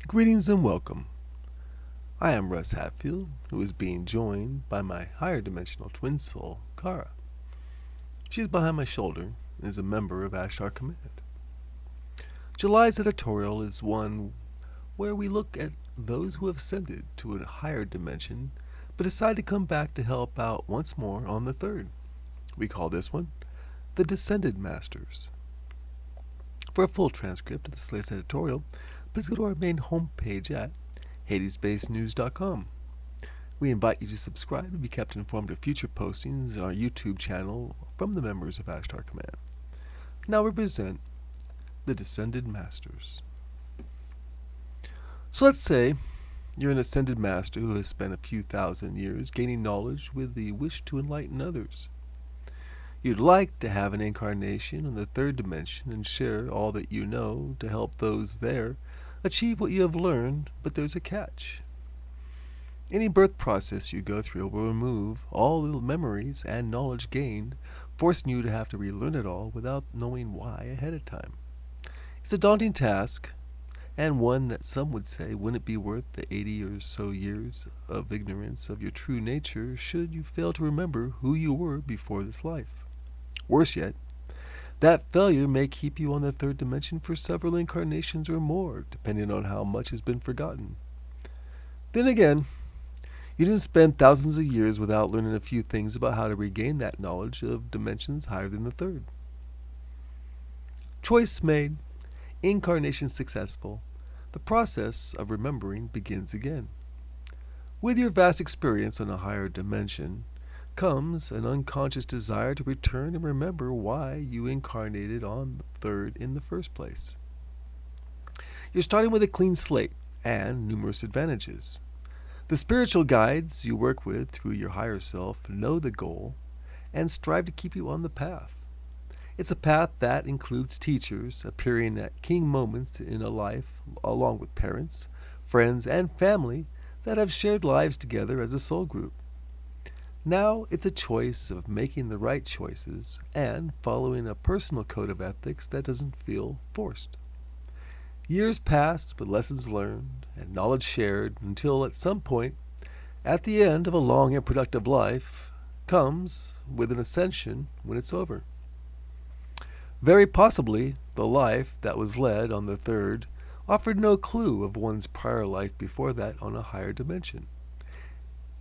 Greetings and welcome. I am Russ Hatfield, who is being joined by my higher dimensional twin soul, Kara. She is behind my shoulder and is a member of Ashtar Command. July's editorial is one where we look at those who have ascended to a higher dimension but decide to come back to help out once more on the third. We call this one the Descended Masters. For a full transcript of this latest editorial, please go to our main homepage at HadesBasedNews.com. We invite you to subscribe to be kept informed of future postings on our YouTube channel from the members of Ashtar Command. Now we present the Descended Masters. So let's say you're an ascended master who has spent a few thousand years gaining knowledge with the wish to enlighten others. You'd like to have an incarnation in the third dimension and share all that you know to help those there achieve what you have learned, but there's a catch. Any birth process you go through will remove all the memories and knowledge gained, forcing you to have to relearn it all without knowing why ahead of time. It's a daunting task, and one that some would say wouldn't be worth the 80 or so years of ignorance of your true nature should you fail to remember who you were before this life. Worse yet, that failure may keep you on the third dimension for several incarnations or more, depending on how much has been forgotten. Then again, you didn't spend thousands of years without learning a few things about how to regain that knowledge of dimensions higher than the third. Choice made, incarnation successful, the process of remembering begins again. With your vast experience on a higher dimension comes an unconscious desire to return and remember why you incarnated on the third in the first place. You're starting with a clean slate and numerous advantages. The spiritual guides you work with through your higher self know the goal and strive to keep you on the path. It's a path that includes teachers appearing at key moments in a life, along with parents, friends, and family that have shared lives together as a soul group. Now it's a choice of making the right choices and following a personal code of ethics that doesn't feel forced. Years passed with lessons learned and knowledge shared until at some point, at the end of a long and productive life, comes with an ascension when it's over. Very possibly, the life that was led on the third offered no clue of one's prior life before that on a higher dimension.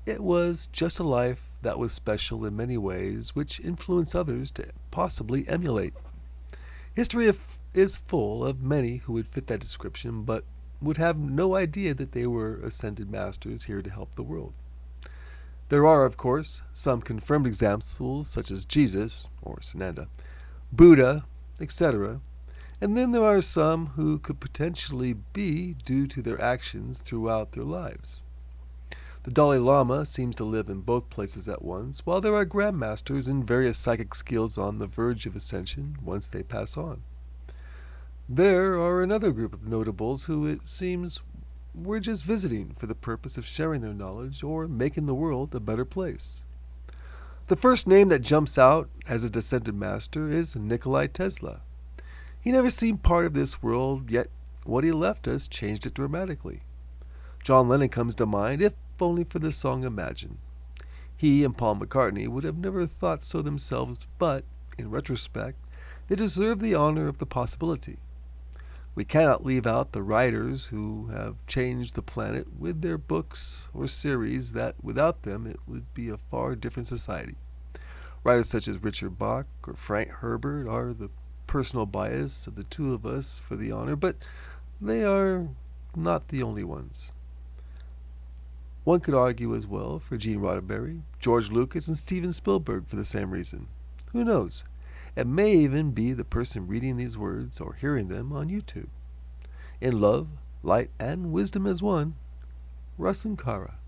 It was just a life that was special in many ways, which influenced others to possibly emulate. History is full of many who would fit that description, but would have no idea that they were ascended masters here to help the world. There are, of course, some confirmed examples, such as Jesus, or Sananda, Buddha, etc., and then there are some who could potentially be due to their actions throughout their lives. The Dalai Lama seems to live in both places at once, while there are grandmasters in various psychic skills on the verge of ascension once they pass on. There are another group of notables who, it seems, were just visiting for the purpose of sharing their knowledge or making the world a better place. The first name that jumps out as a descended master is Nikola Tesla. He never seemed part of this world, yet what he left us changed it dramatically. John Lennon comes to mind, if only for the song Imagine. He and Paul McCartney would have never thought so themselves, but, in retrospect, they deserve the honor of the possibility. We cannot leave out the writers who have changed the planet with their books or series that, without them, it would be a far different society. Writers such as Richard Bach or Frank Herbert are the personal bias of the two of us for the honor, but they are not the only ones. One could argue as well for Gene Roddenberry, George Lucas, and Steven Spielberg for the same reason. Who knows? It may even be the person reading these words or hearing them on YouTube. In love, light, and wisdom as one, Russ and Kara.